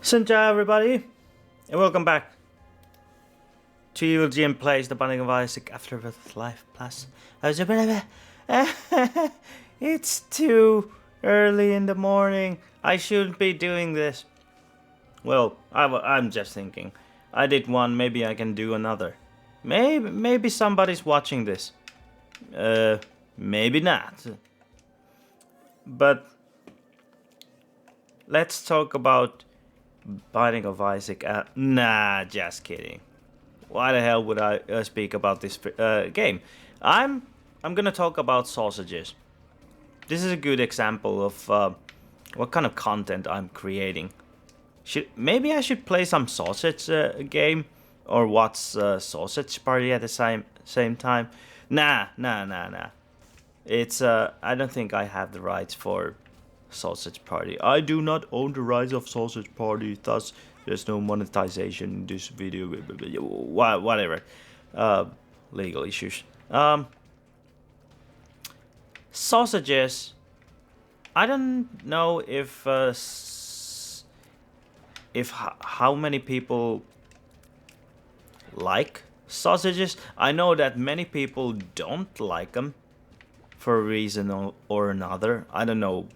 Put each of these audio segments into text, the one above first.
Ciao everybody, and welcome back to ULGM Plays The Binding of Isaac Afterbirth Life Plus. It's too early in the morning. I shouldn't be doing this. Well, I'm just thinking. I did one, maybe I can do another. Maybe somebody's watching this. Maybe not. But let's talk about Binding of Isaac. Nah, just kidding. Why the hell would I speak about this game? I'm gonna talk about sausages. This is a good example of what kind of content I'm creating. Maybe I should play some sausage game or watch Sausage Party at the same time. Nah. It's I don't think I have the rights for Sausage Party. I do not own the rights of Sausage Party, thus there's no monetization in this video. Whatever. Legal issues. Sausages. I don't know if how many people like sausages. I know that many people don't like them for a reason or another. I don't know.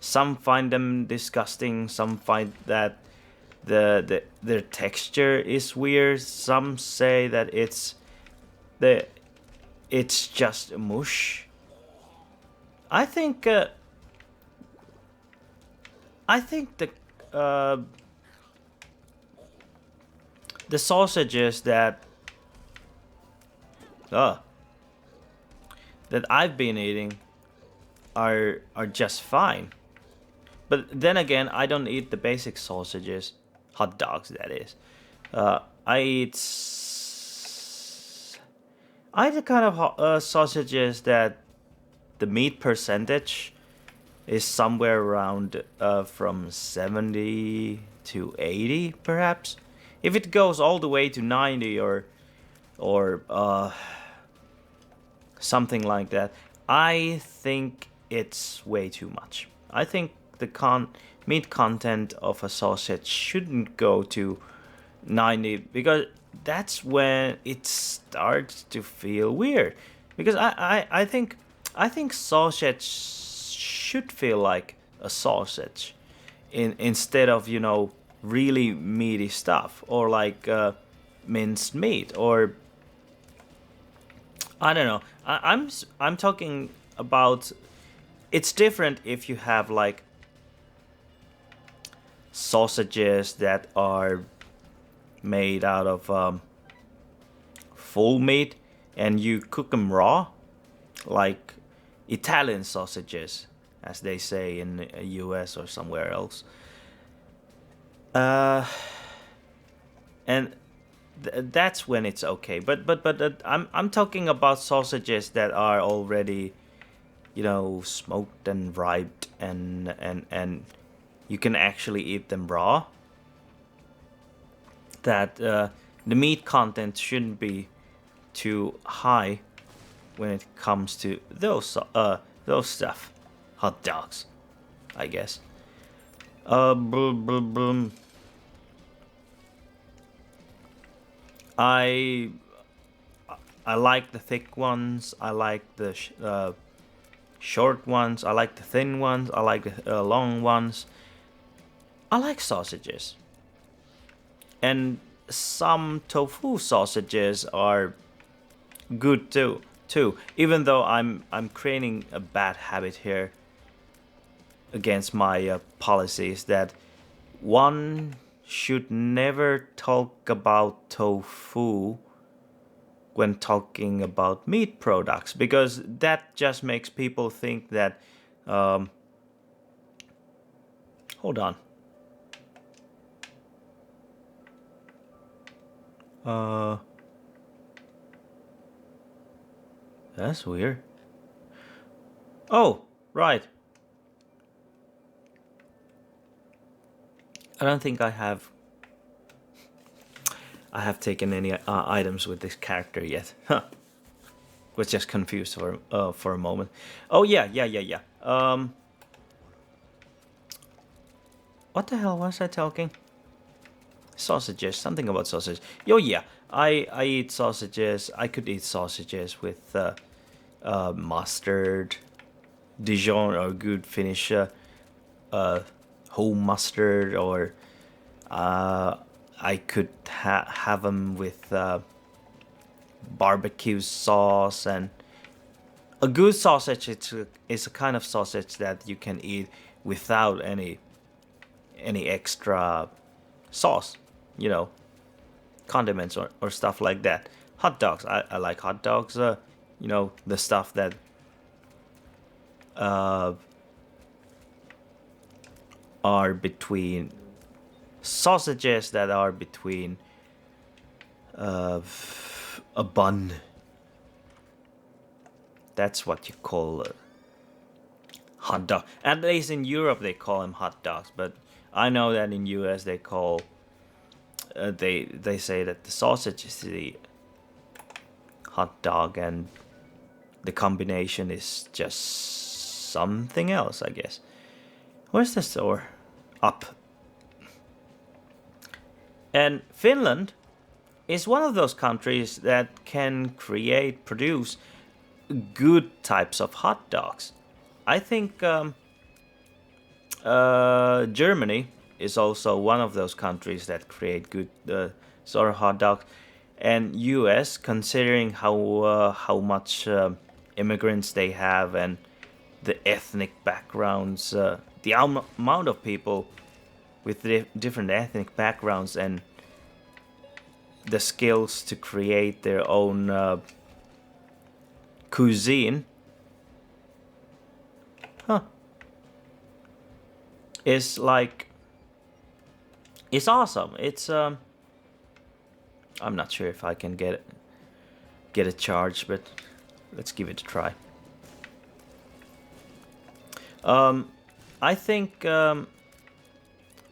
Some find them disgusting. Some find that their texture is weird. Some say that it's just mush. I think the sausages that I've been eating are just fine. But then again, I don't eat the basic sausages, hot dogs that is. I eat the kind of sausages that the meat percentage is somewhere around from 70 to 80 perhaps. If it goes all the way to 90 or something like that, I think it's way too much. I think the meat content of a sausage shouldn't go to 90 because that's when it starts to feel weird. Because I think sausage should feel like a sausage instead of, you know, really meaty stuff or like minced meat or I don't know. I'm talking about it's different if you have like sausages that are made out of full meat and you cook them raw, like Italian sausages, as they say in the US or somewhere else. And that's when it's okay. But I'm talking about sausages that are already, you know, smoked and ribed and you can actually eat them raw. That the meat content shouldn't be too high when it comes to those stuff, hot dogs, I guess. I like the thick ones. I like the short ones. I like the thin ones. I like the long ones. I like sausages. And some tofu sausages are good too. Even though I'm creating a bad habit here against my policies that one should never talk about tofu when talking about meat products, because that just makes people think that hold on. That's weird. Oh, right. I don't think I have taken any items with this character yet. Huh. Was just confused for a moment. Oh yeah. What What the hell was I talking? Sausages, something about sausage. Oh yeah, I eat sausages. I could eat sausages with mustard, Dijon or good Finnish home mustard, or I could have them with barbecue sauce. And a good sausage is a kind of sausage that you can eat without any extra sauce, you know, condiments or stuff like that. Hot dogs, I like hot dogs. You know, the stuff that are between sausages that are between a bun. That's what you call a hot dog. At least in Europe they call them hot dogs, but I know that in US they call they say that the sausage is the hot dog and the combination is just something else, I guess. Where's the store? Up. And Finland is one of those countries that can produce good types of hot dogs. I think Germany is also one of those countries that create good sort of hot dogs. And U.S., considering how much immigrants they have and the ethnic backgrounds, the amount of people with different ethnic backgrounds and the skills to create their own cuisine, is it's awesome. It's I'm not sure if I can get a charge, but let's give it a try. I think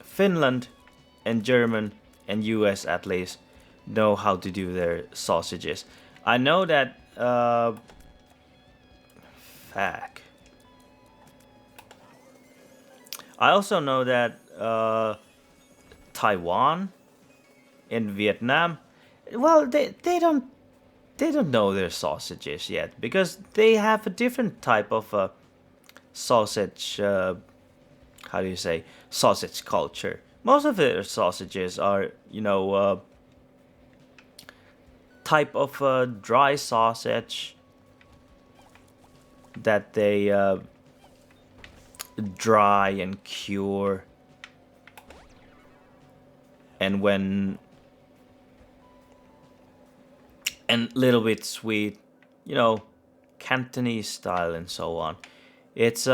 Finland and German and US at least know how to do their sausages. I know that fuck. I also know that Taiwan and Vietnam, well, they don't know their sausages yet because they have a different type of sausage. How do you say, sausage culture? Most of their sausages are, type of dry sausage that they dry and cure, and little bit sweet, Cantonese style and so on. It's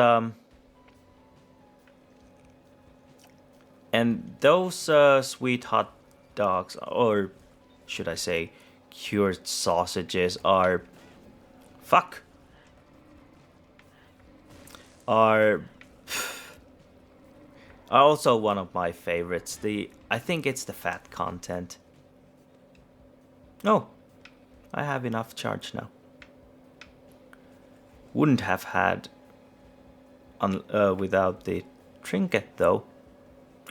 and those sweet hot dogs, or should I say cured sausages, are also one of my favorites. I think it's the fat content. Oh, I have enough charge now. Wouldn't have had without the trinket though.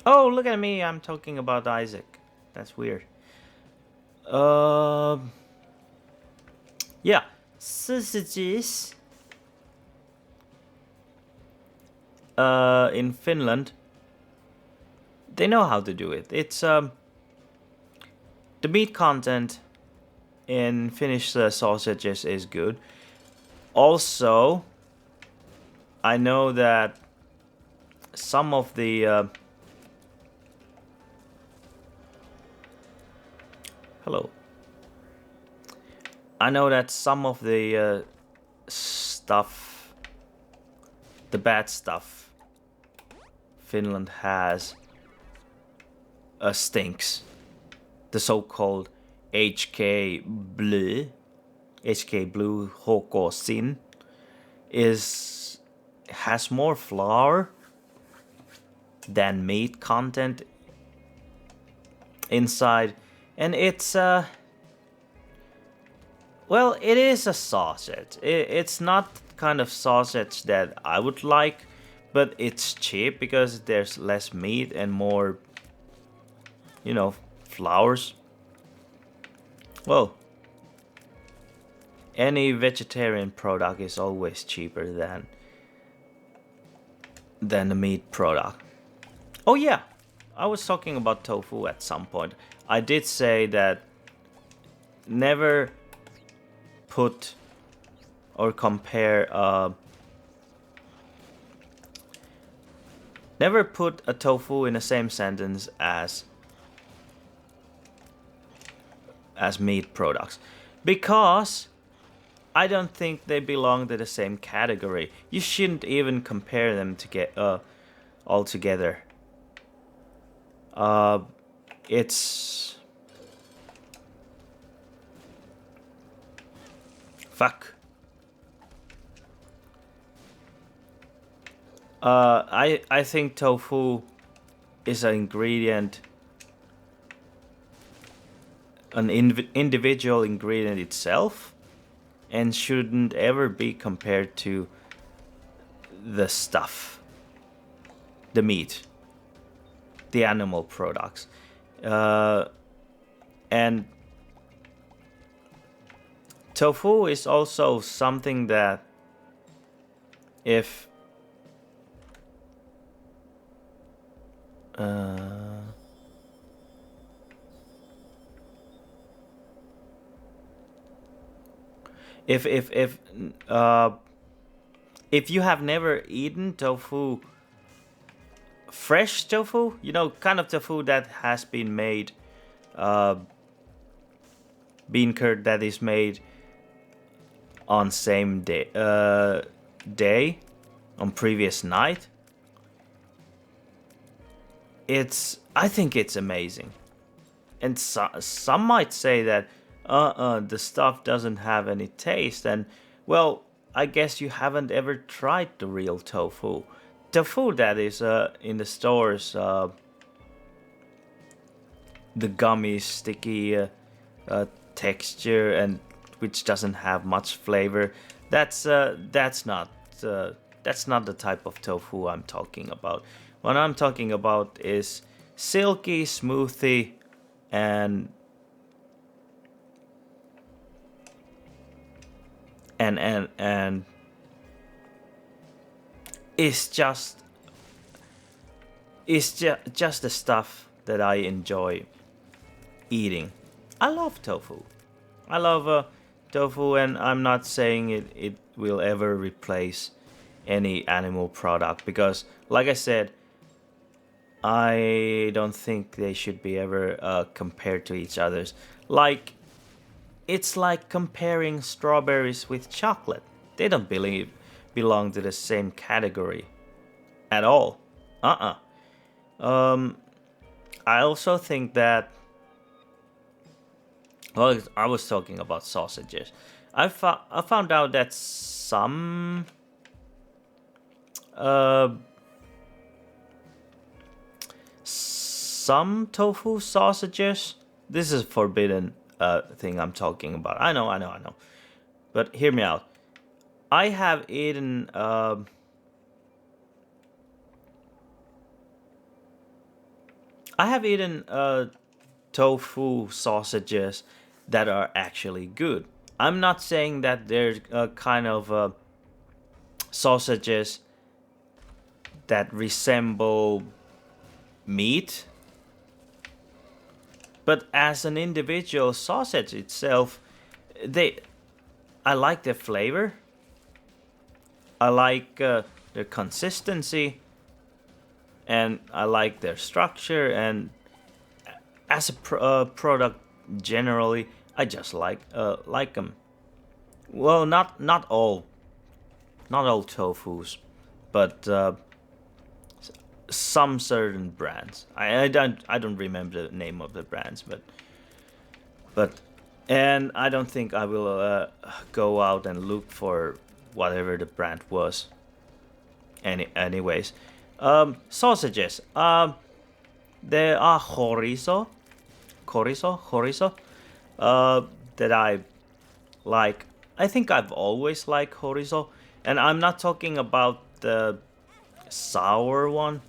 Oh, look at me! I'm talking about Isaac. That's weird. Yeah, sausages. In Finland, they know how to do it. It's the meat content in Finnish sausages is good. Also, I know that some of the hello. I know that some of the stuff, the bad stuff Finland has, stinks. The so-called HK Blue, HK Sin, has more flour than meat content inside, and it's well, it is a sausage. It's not kind of sausage that I would like, but it's cheap because there's less meat and more, flours. Well, any vegetarian product is always cheaper than the meat product. Oh yeah, I was talking about tofu at some point. I did say that never put or compare never put a tofu in the same sentence as meat products, because I don't think they belong to the same category. You shouldn't even compare them to get all together. It's fuck. I think tofu is an ingredient, an individual ingredient itself, and shouldn't ever be compared to the stuff, the meat, the animal products, and tofu is also something that if if you have never eaten tofu, fresh tofu, kind of tofu that has been made, bean curd that is made on same day, on previous night, I think it's amazing. And some might say that the stuff doesn't have any taste, and well, I guess you haven't ever tried the real tofu. Tofu that is in the stores, the gummy, sticky texture, and which doesn't have much flavor. That's not the type of tofu I'm talking about. What I'm talking about is silky, smoothy, and it's just the stuff that I enjoy eating. I love tofu. I love tofu, and I'm not saying it will ever replace any animal product, because, like I said, I don't think they should be ever compared to each other's. It's like comparing strawberries with chocolate. They don't belong to the same category at all. I also think that, well, I was talking about sausages. I found out that some tofu sausages. This is forbidden thing I'm talking about. I know. But hear me out. I have eaten tofu sausages that are actually good. I'm not saying that there's kind of sausages that resemble meat, but as an individual sausage itself, I like their flavor. I like their consistency, and I like their structure. And as a product generally, I just like them. Well, not all tofus, but some certain brands. I don't remember the name of the brands, but and I don't think I will go out and look for whatever the brand was. Anyways, sausages. There are chorizo. That I like. I think I've always liked chorizo, and I'm not talking about the sour one.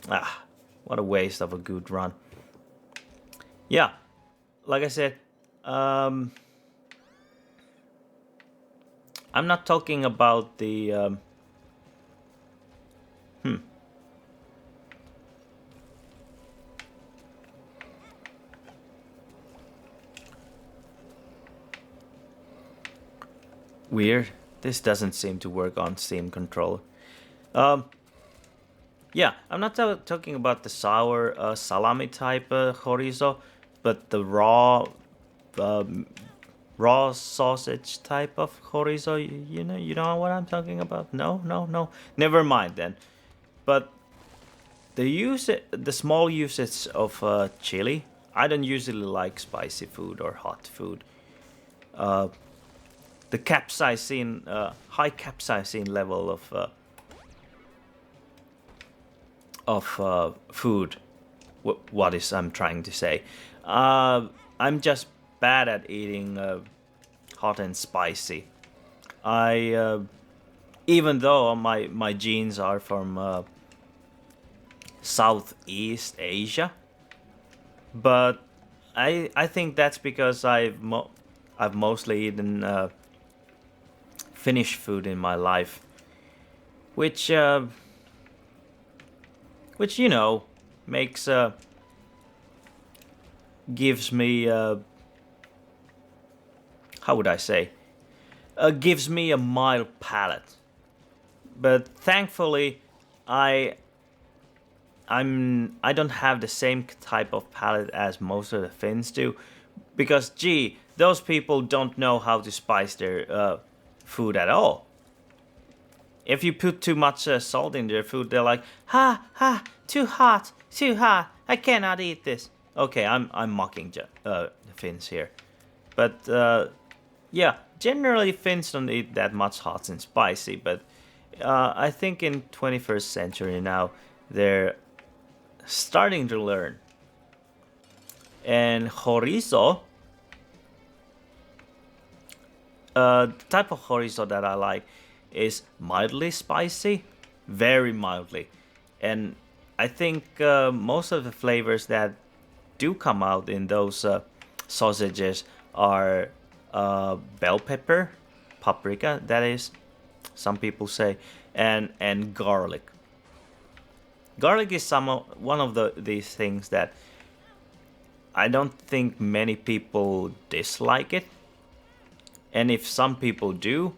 Ah, what a waste of a good run. Yeah, like I said, um, I'm not talking about the. Weird. This doesn't seem to work on Steam controller. Um, yeah, I'm not talking about the sour salami type chorizo, but the um, raw sausage type of chorizo. You know what I'm talking about? No, no, no. Never mind then. But the small usage of chili. I don't usually like spicy food or hot food. Uh, the capsaicin, high capsaicin level of food. What is I'm trying to say? I'm just bad at eating hot and spicy. I even though my genes are from Southeast Asia, but I think that's because I've mostly eaten Finnish food in my life, which which makes gives me how would I say gives me a mild palate. But thankfully, I I don't have the same type of palate as most of the Finns do, because gee, those people don't know how to spice their food at all. If you put too much salt in their food, they're like, ha ha, too hot, too hot. I cannot eat this. Okay, I'm mocking the Finns here, but yeah, generally Finns don't eat that much hot and spicy. But I think in 21st century now they're starting to learn. And chorizo, the type of chorizo that I like is mildly spicy, very mildly. And I think most of the flavors that do come out in those sausages are bell pepper, paprika, that is, some people say, and garlic. Garlic is one of these things that I don't think many people dislike it, and if some people do,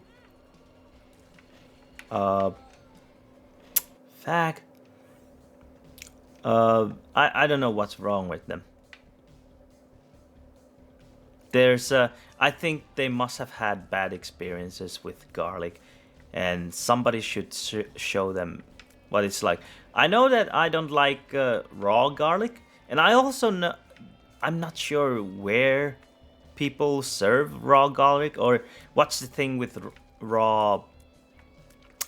uh, fact, I don't know what's wrong with them. There's I think they must have had bad experiences with garlic, and somebody should show them what it's like. I know that I don't like raw garlic, and I also know I'm not sure where people serve raw garlic, or what's the thing with raw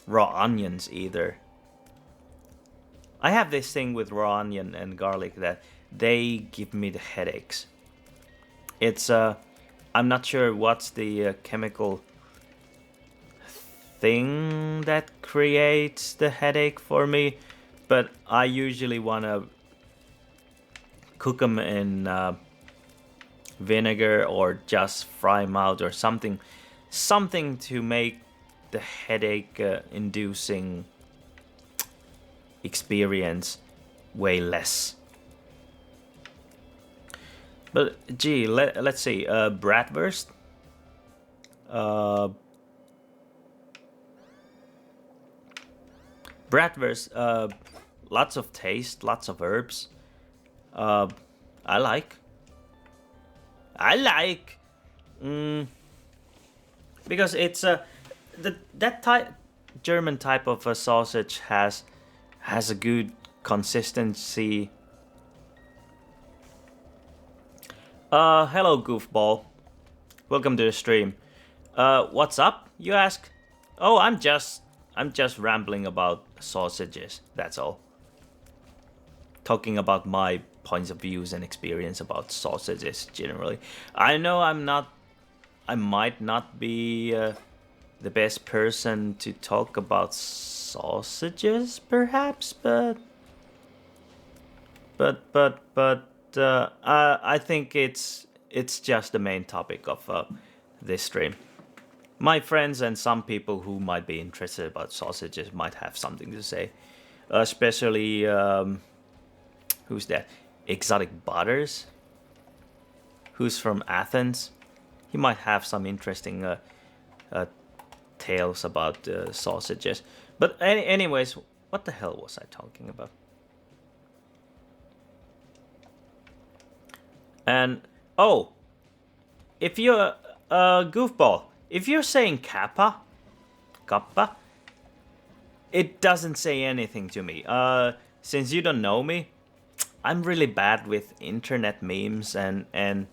onions either. I have this thing with raw onion and garlic that they give me the headaches. It's I'm not sure what's the chemical thing that creates the headache for me, but I usually want to cook them in vinegar or just fry them out or something to make the headache inducing experience way less. But gee, let's see, bratwurst. Uh, bratwurst, lots of taste, lots of herbs. Uh, I like. I like. Because it's that type German type of a sausage has a good consistency. Hello, goofball. Welcome to the stream. What's up? You ask. Oh, I'm just rambling about sausages. That's all. Talking about my points of views and experience about sausages generally. I know I might not be the best person to talk about sausages, perhaps, I think it's just the main topic of this stream. My friends and some people who might be interested about sausages might have something to say, especially who's that? Exotic Butters, who's from Athens. He might have some interesting tales about sausages. But anyways, what the hell was I talking about? And oh, if you're a goofball, if you're saying kappa, it doesn't say anything to me. Since you don't know me, I'm really bad with internet memes, and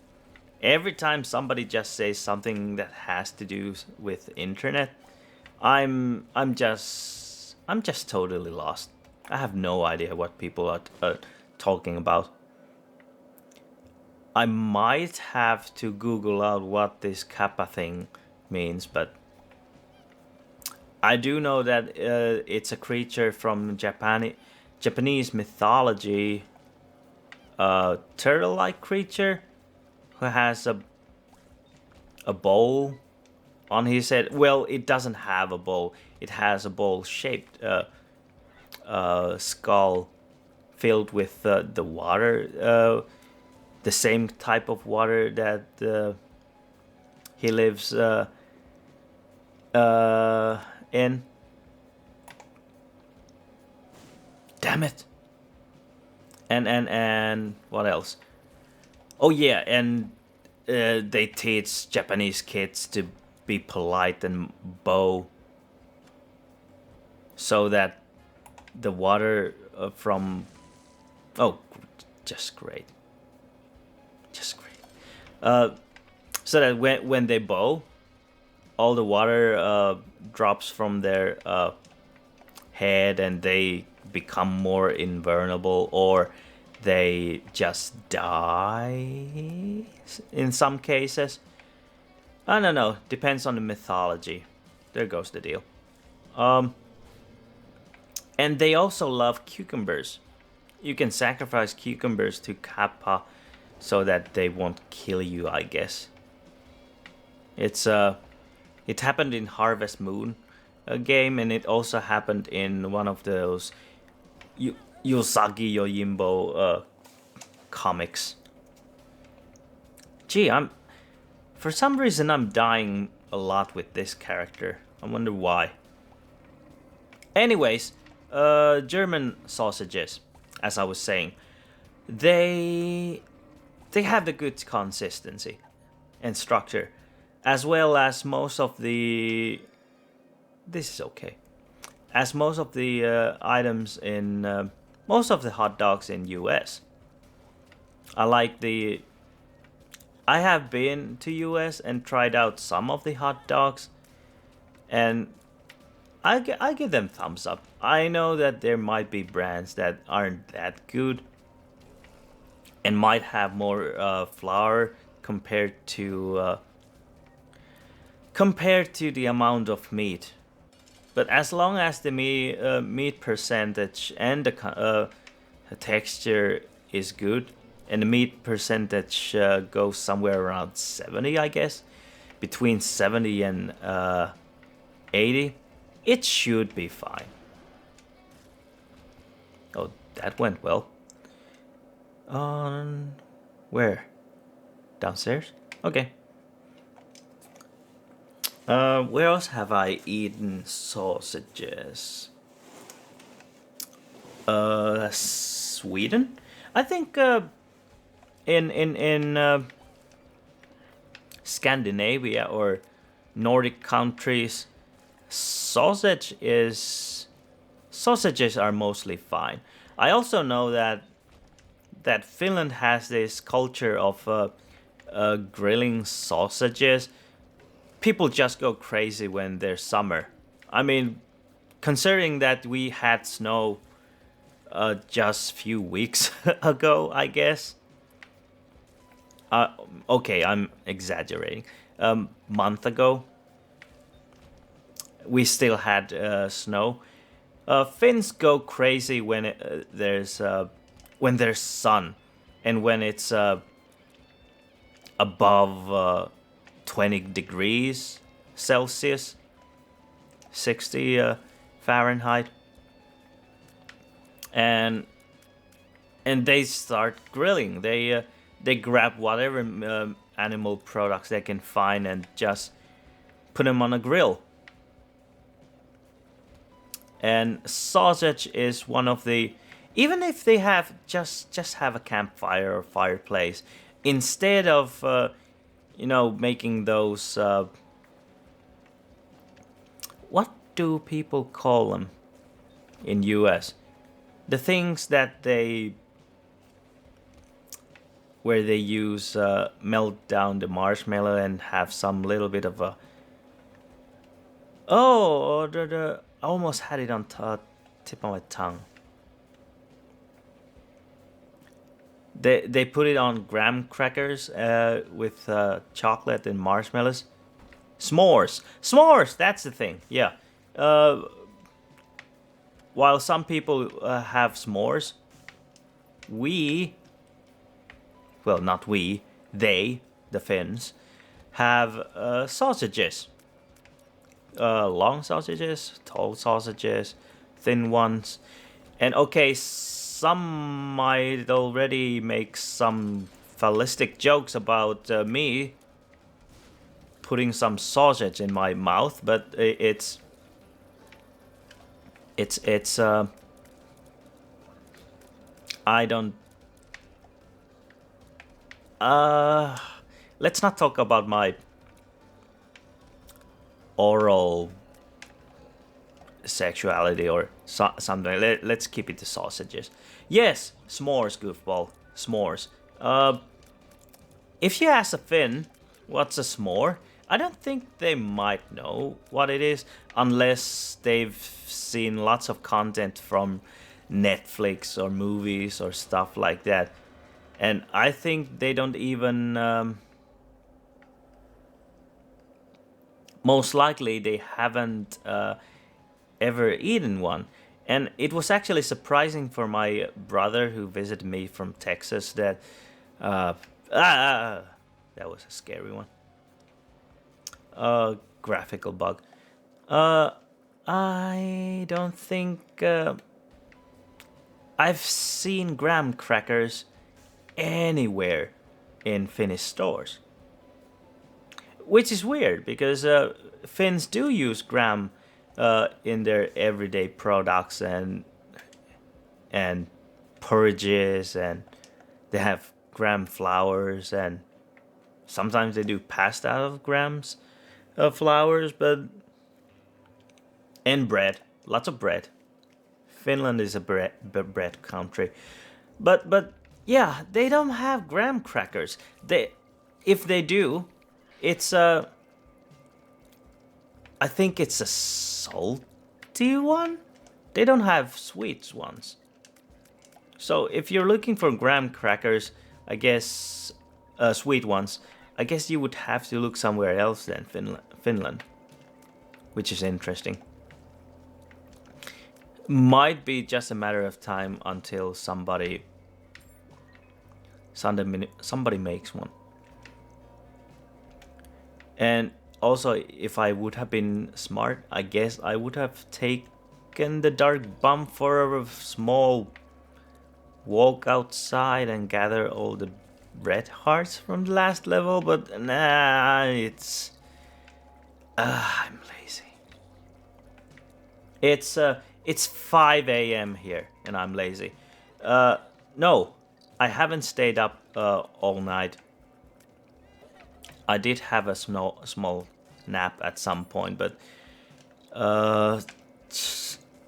every time somebody just says something that has to do with internet, I'm just totally lost. I have no idea what people are talking about. I might have to Google out what this kappa thing means, but I do know that it's a creature from Japanese mythology, a turtle-like creature who has a bowl on his head. Well, it doesn't have a bowl. It has a bowl-shaped skull filled with the water, the same type of water that he lives in. Damn it. And what else? Oh yeah, and they teach Japanese kids to be polite and bow, so that the water from just great. So that when they bow, all the water drops from their head, and they become more invulnerable, or they just die in some cases. I don't know. Depends on the mythology. There goes the deal. And they also love cucumbers. You can sacrifice cucumbers to kappa so that they won't kill you, I guess. It happened in Harvest Moon game, and it also happened in one of those Yosagi Yojimbo comics. Gee, for some reason I'm dying a lot with this character. I wonder why. Anyways, German sausages, as I was saying, they have the good consistency and structure, as well as most of the... This is okay. As most of the items in... most of the hot dogs in US. I have been to US and tried out some of the hot dogs, and I give them thumbs up. I know that there might be brands that aren't that good and might have more flour compared to the amount of meat. But as long as the meat percentage and the texture is good, and the meat percentage goes somewhere around 70, I guess, between 70 and 80, it should be fine. Oh, that went well. On where? Downstairs? Okay. Where else have I eaten sausages? Sweden? I think in Scandinavia or Nordic countries, sausages are mostly fine. I also know that Finland has this culture of grilling sausages. People just go crazy when there's summer. I mean, considering that we had snow just a few weeks ago, I guess. Okay, I'm exaggerating. Month ago, we still had snow, Finns go crazy when there's sun, and when it's above 20 degrees Celsius, 60 Fahrenheit, and they start grilling. They grab whatever animal products they can find and just put them on a grill. And sausage is one of the, even if they have just have a campfire or fireplace, instead of making those what do people call them in US, the things that they where they use melt down the marshmallow and have some little bit of a, oh, I almost had it on tip of my tongue. They put it on graham crackers with chocolate and marshmallows. S'mores. That's the thing. Yeah. While some people have s'mores, not we, they, the Finns, have sausages. Long sausages, tall sausages, thin ones. And okay, some might already make some phallistic jokes about me putting some sausage in my mouth, but it's I don't let's not talk about my oral sexuality or something. Let's keep it to sausages. Yes, s'mores, goofball. S'mores. If you ask a Finn what's a s'more, I don't think they might know what it is unless they've seen lots of content from Netflix or movies or stuff like that. And I think they don't even... most likely they haven't ever eaten one. And it was actually surprising for my brother who visited me from Texas that... that was a scary one. Graphical bug. I don't think... I've seen graham crackers anywhere in Finnish stores. Which is weird, because Finns do use graham in their everyday products and porridges, and they have graham flours, and sometimes they do pasta out of grahams flours, and bread, lots of bread. Finland is a bread country, but yeah, they don't have graham crackers. If they do, it's I think it's a salty one. They don't have sweet ones. So if you're looking for graham crackers, I guess sweet ones, I guess you would have to look somewhere else than Finland, which is interesting. Might be just a matter of time until somebody makes one. And also, if I would have been smart, I guess I would have taken the dark bump for a small walk outside and gather all the red hearts from the last level, but nah, I'm lazy. It's 5 a.m. here, and I'm lazy. No, I haven't stayed up all night. I did have a small nap at some point, but I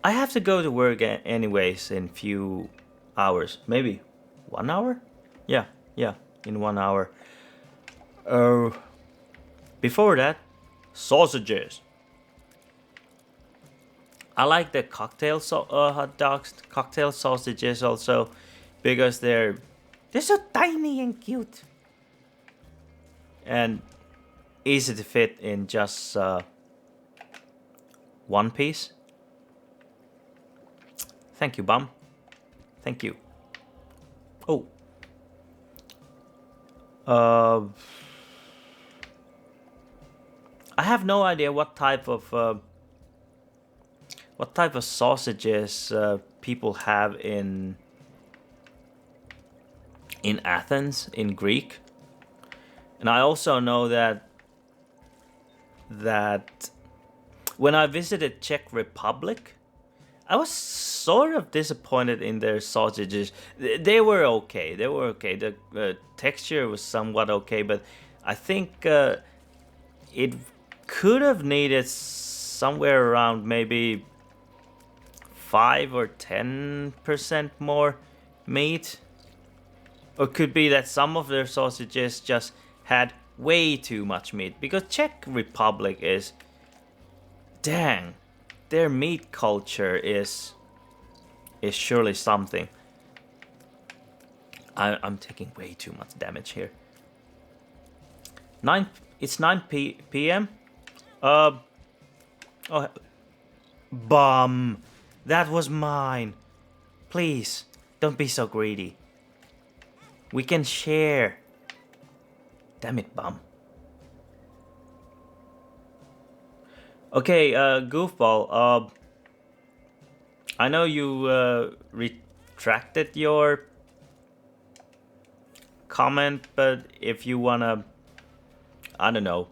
have to go to work anyways in few hours. Maybe 1 hour? Yeah, in 1 hour. Before that, sausages. I like the cocktail hot dogs, cocktail sausages also, because they're so tiny and cute. And easy to fit in just one piece. Thank you, bum. Thank you. Oh. I have no idea what type of sausages people have in Athens, in Greek. And I also know that when I visited Czech Republic, I was sort of disappointed in their sausages. They were okay. The texture was somewhat okay, but I think it could have needed somewhere around maybe 5 or 10% more meat. Or it could be that some of their sausages just had way too much meat. Because Czech Republic is... Dang. Their meat culture is surely something. I'm taking way too much damage here. It's 9 p.m. Oh, bum. That was mine. Please, don't be so greedy. We can share. Damn it, bum. Okay, goofball. I know you retracted your comment, but if you wanna, I don't know,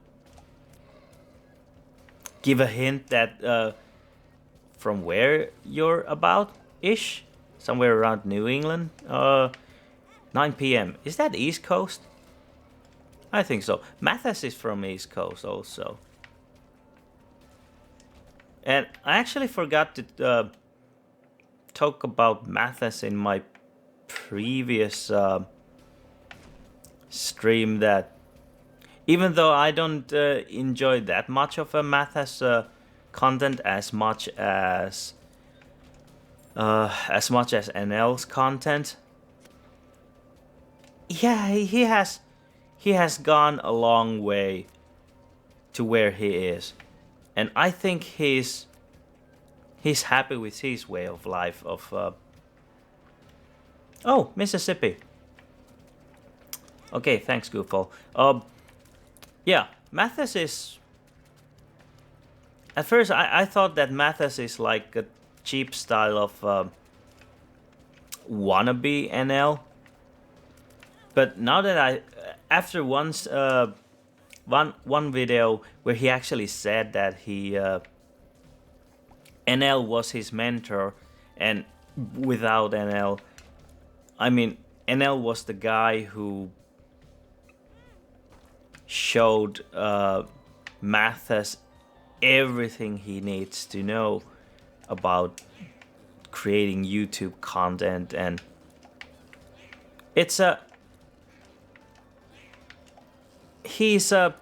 give a hint that from where you're about-ish, somewhere around New England, 9 p.m. Is that East Coast? I think so. Mathas is from East Coast also. And I actually forgot to talk about Mathas in my previous stream, that even though I don't enjoy that much of a Mathas content as much as NL's content, yeah, he has gone a long way to where he is. And I think he's happy with his way of life of... Oh, Mississippi. Okay, thanks, Goofball. Yeah, Mathas is... At first, I thought that Mathas is like a cheap style of wannabe NL. But now that after once... One video where he actually said that he NL was his mentor, and without NL, I mean, NL was the guy who showed Mathas everything he needs to know about creating YouTube content, and it's a... He's I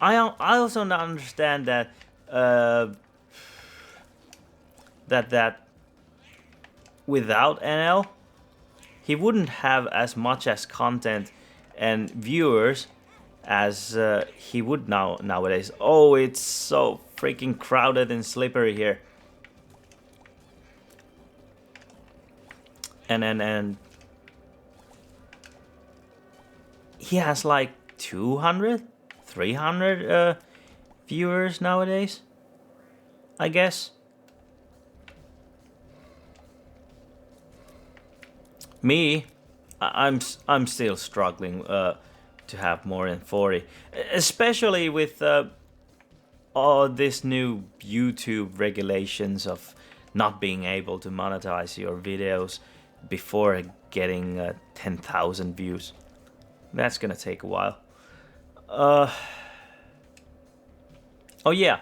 also not understand that that without NL he wouldn't have as much as content and viewers as he would nowadays. Oh, it's so freaking crowded and slippery here. And he has like 200, 300 viewers nowadays, I guess. Me, I'm still struggling to have more than 40, especially with all this new YouTube regulations of not being able to monetize your videos before getting 10,000 views. That's gonna take a while. Oh yeah,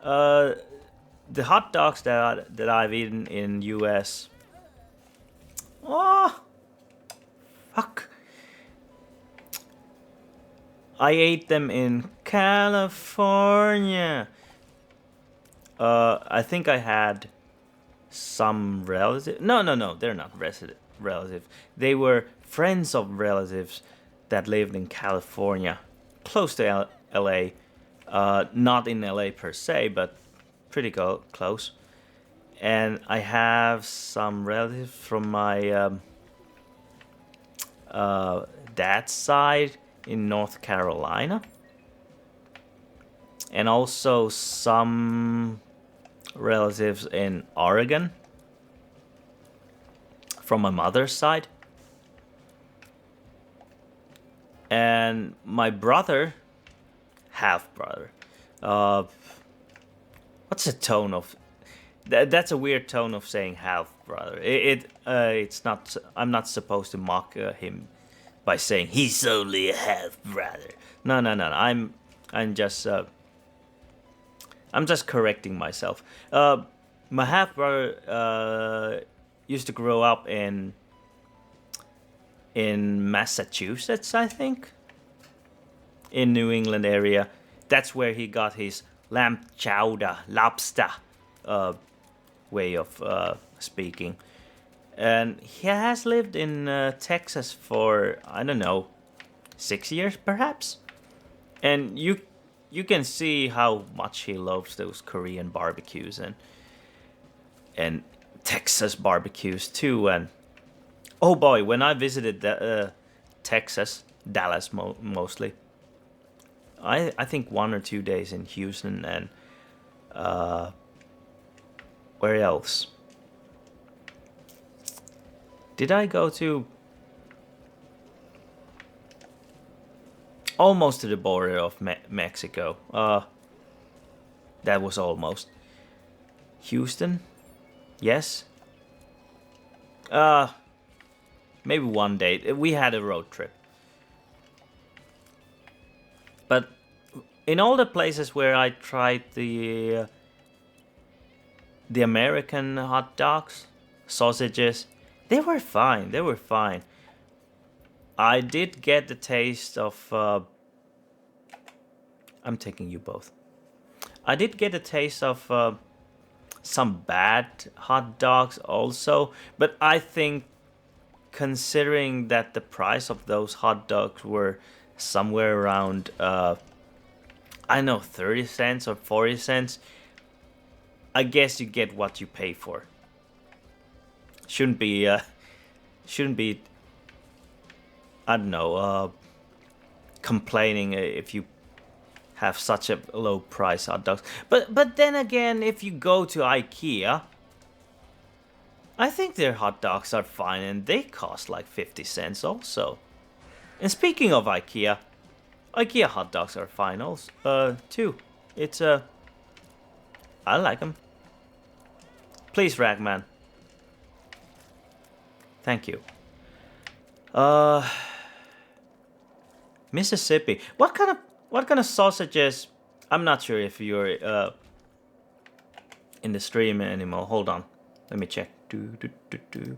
the hot dogs that I've eaten in US. Oh, fuck! I ate them in California. I think I had some relative. No, they're not relative. They were friends of relatives that lived in California, close to LA. Not in LA per se, but pretty close. and I have some relatives from my dad's side in North Carolina, and also some relatives in Oregon from my mother's side. And my brother, half brother, uh, what's the tone of that's a weird tone of saying half brother. It's not. I'm not supposed to mock him by saying he's only a half brother. No, no, no. I'm just I'm just correcting myself. My half brother used to grow up in Massachusetts, I think, in New England area. That's where he got his lamb chowder, lobster way of speaking. And he has lived in Texas for, I don't know, 6 years perhaps. And you can see how much he loves those Korean barbecues and Texas barbecues too. And oh boy, when I visited Texas, Dallas mostly, I think 1 or 2 days in Houston and where else? Did I go to almost to the border of Mexico? That was almost Houston. Yes. Maybe one day we had a road trip. But in all the places where I tried the American hot dogs, sausages, they were fine. They were fine. I did get the taste of. I'm taking you both. I did get a taste of some bad hot dogs also, but I think considering that the price of those hot dogs were somewhere around, I don't know, 30 cents or 40 cents, I guess you get what you pay for. Shouldn't be, I don't know, complaining if you have such a low price hot dogs. But then again, if you go to IKEA, I think their hot dogs are fine and they cost like 50 cents also. And speaking of IKEA, IKEA hot dogs are fine also, too. It's I like them. Please, Ragman. Thank you. Mississippi. What kind of sausages? I'm not sure if you're in the stream anymore. Hold on, let me check.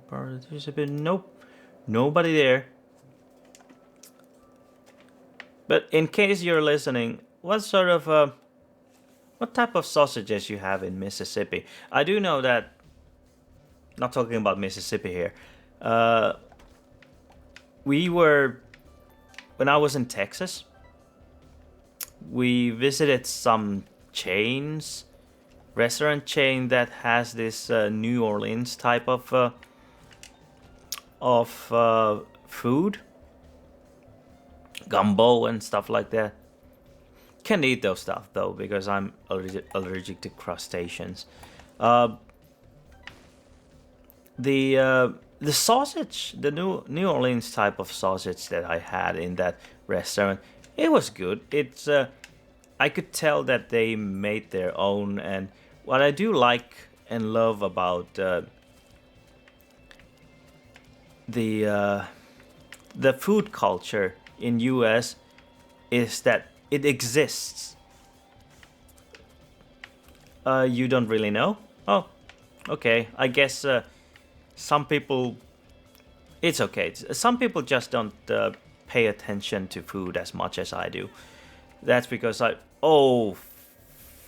Participant? Nope, nobody there. But in case you're listening, what type of sausages you have in Mississippi? I do know that. Not talking about Mississippi here. When I was in Texas, we visited some restaurant chain that has this New Orleans type of food, gumbo and stuff like that. Can't eat those stuff though because I'm allergic to crustaceans. The sausage, the New Orleans type of sausage that I had in that restaurant, it was good. It's I could tell that they made their own, and what I do like and love about the food culture in US is that it exists. You don't really know? Oh, okay. I guess some people. It's okay. Some people just don't pay attention to food as much as I do. That's because oh,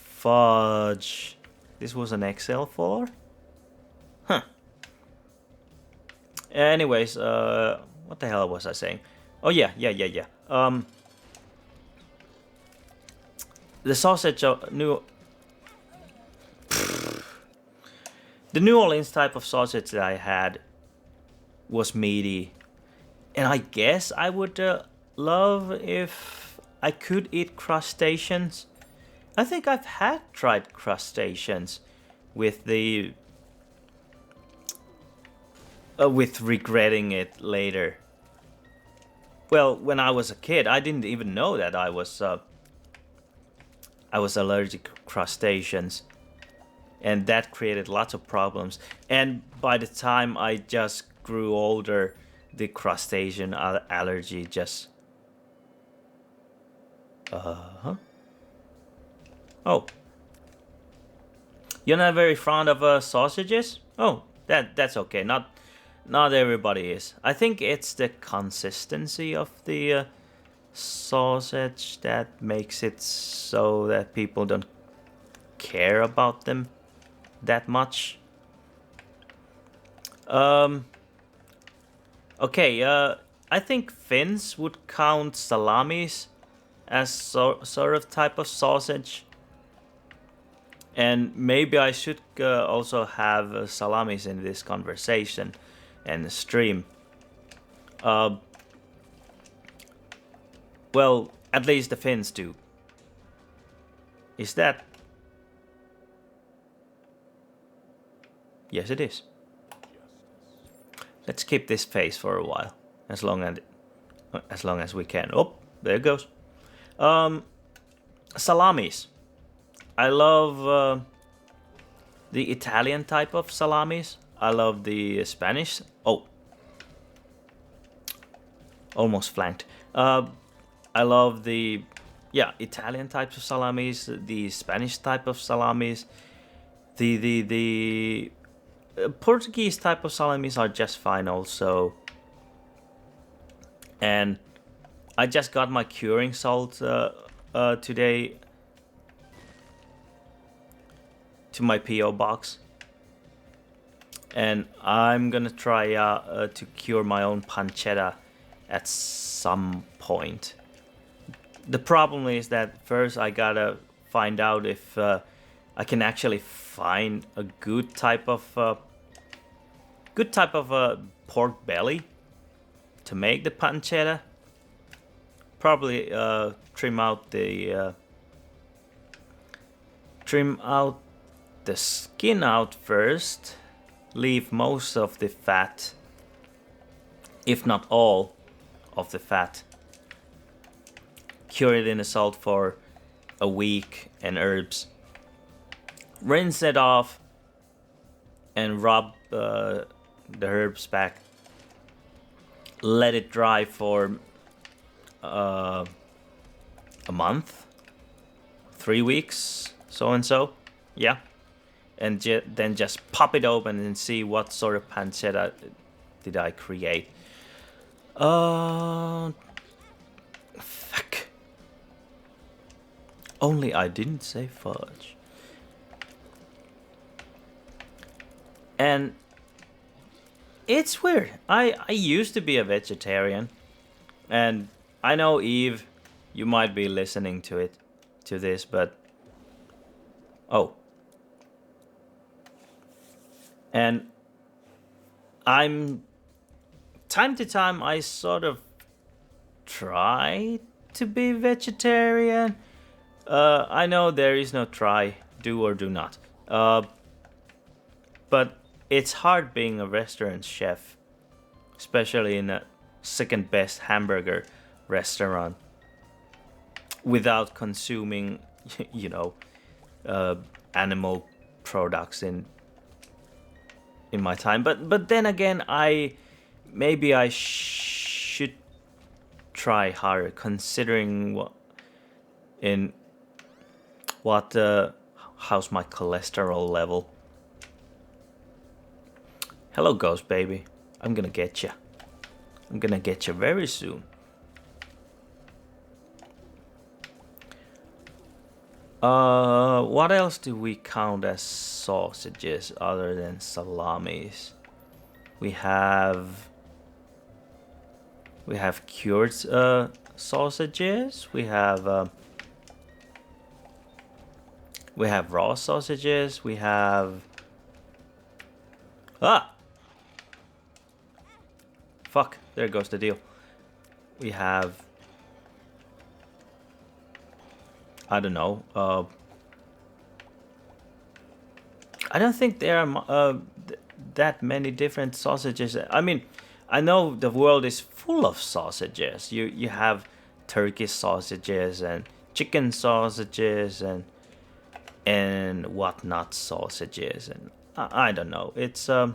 fudge. This was an XL4? Huh. Anyways, what the hell was I saying? Oh, yeah. The sausage new. The New Orleans type of sausage that I had was meaty, and I guess I would love if I could eat crustaceans. I think I've had tried crustaceans with the with regretting it later. Well, when I was a kid, I didn't even know that I was allergic to crustaceans, and that created lots of problems. And by the time I just grew older, the crustacean allergy just huh? Oh, you're not very fond of sausages? Oh, that's okay. Not everybody is. I think it's the consistency of the sausage that makes it so that people don't care about them that much. Okay, I think Finns would count salamis as sort of type of sausage. And maybe I should also have salamis in this conversation and stream. Well, at least the Finns do. Is that? Yes, it is. Let's keep this face for a while, as long as we can. Oh, there it goes. Salamis. I love the Italian type of salamis. I love the Spanish. Oh, almost flanked. I love the Italian types of salamis, the Spanish type of salamis, the Portuguese type of salamis are just fine also. And I just got my curing salt today to my PO box, and I'm gonna try to cure my own pancetta at some point. The problem is that first I gotta find out if I can actually find a good type of pork belly to make the pancetta. Probably trim out the skin out first, leave most of the fat, if not all of the fat, cure it in the salt for a week and herbs, rinse it off and rub the herbs back, let it dry for a month, 3 weeks, so and so, yeah, and then just pop it open and see what sort of pancetta did I create. Fuck. Only I didn't say fudge. And it's weird. I used to be a vegetarian, and I know Eve, you might be listening to this, but oh. And I'm time to time I sort of try to be vegetarian. I know there is no try, do or do not. But it's hard being a restaurant chef, especially in a second best hamburger restaurant, without consuming, animal products in my time. But then again, I should try harder, considering how's my cholesterol level. Hello, ghost baby. I'm gonna get you. I'm gonna get you very soon. What else do we count as sausages other than salamis? We have cured sausages. We have raw sausages. We have Ah! Fuck, there goes the deal. We have... I don't know. I don't think there are that many different sausages. I mean, I know the world is full of sausages. You have Turkish sausages and chicken sausages and whatnot sausages, and I don't know. It's oh,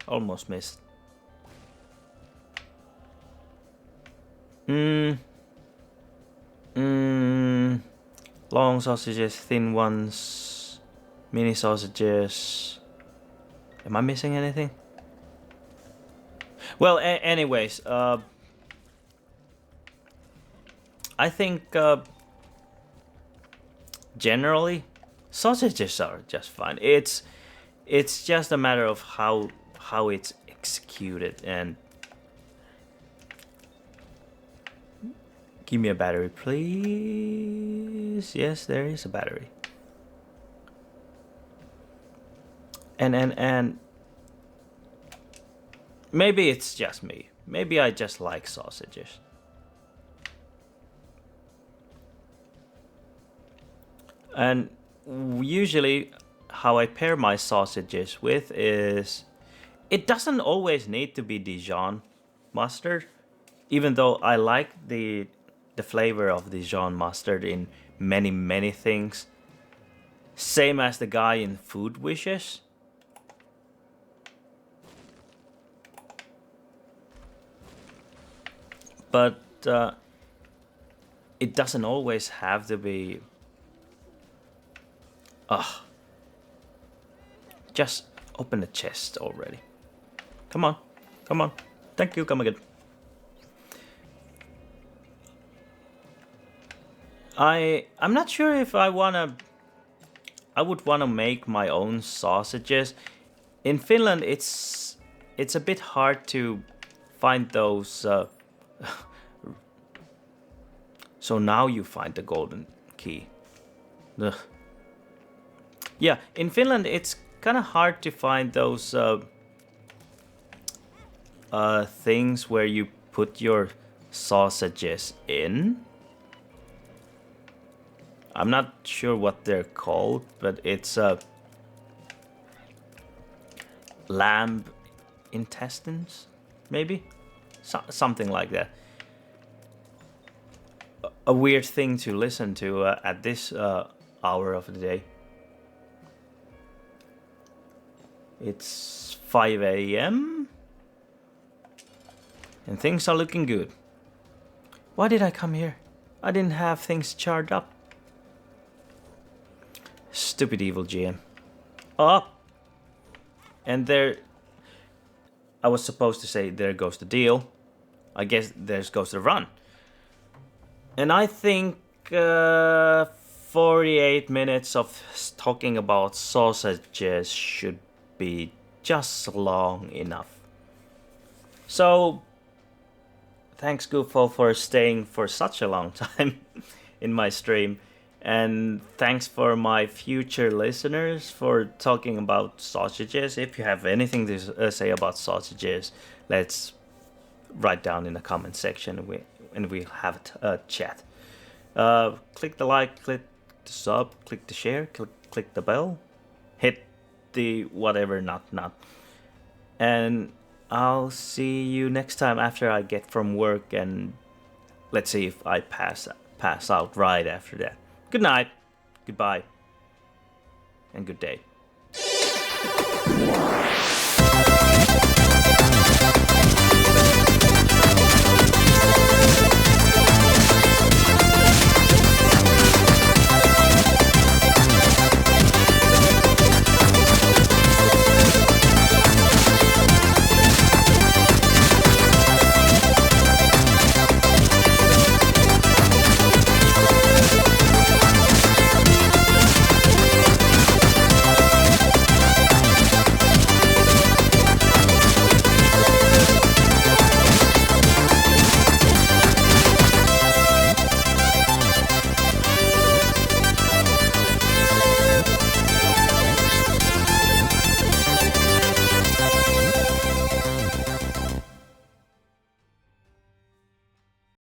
almost missed. Long sausages, thin ones, mini sausages. Am I missing anything? Well, anyways, I think generally sausages are just fine. It's just a matter of how it's executed. And give me a battery, please. Yes, there is a battery. And maybe it's just me. Maybe I just like sausages. And usually how I pair my sausages with is, it doesn't always need to be Dijon mustard, even though I like the flavor of Dijon mustard in many things. Same as the guy in Food Wishes. But it doesn't always have to be... Just open the chest already. Come on. Come on. Thank you, come again. I'm not sure if I would wanna make my own sausages. In Finland, it's a bit hard to find those. So now you find the golden key. Ugh. Yeah, in Finland, it's kind of hard to find those things where you put your sausages in. I'm not sure what they're called, but it's lamb intestines, maybe? Something like that. A weird thing to listen to at this hour of the day. It's 5 a.m. and things are looking good. Why did I come here? I didn't have things charged up. Stupid evil GM. Oh! And there... I was supposed to say, there goes the deal. I guess there goes the run. And I think 48 minutes of talking about sausages should be just long enough. So, thanks Goofo for staying for such a long time in my stream. And thanks for my future listeners for talking about sausages. If you have anything to say about sausages, let's write down in the comment section and we'll have a chat. Click the like, click the sub, click the share, click the bell, hit the whatever not. And I'll see you next time after I get from work, and let's see if I pass out right after that. Good night, goodbye, and good day.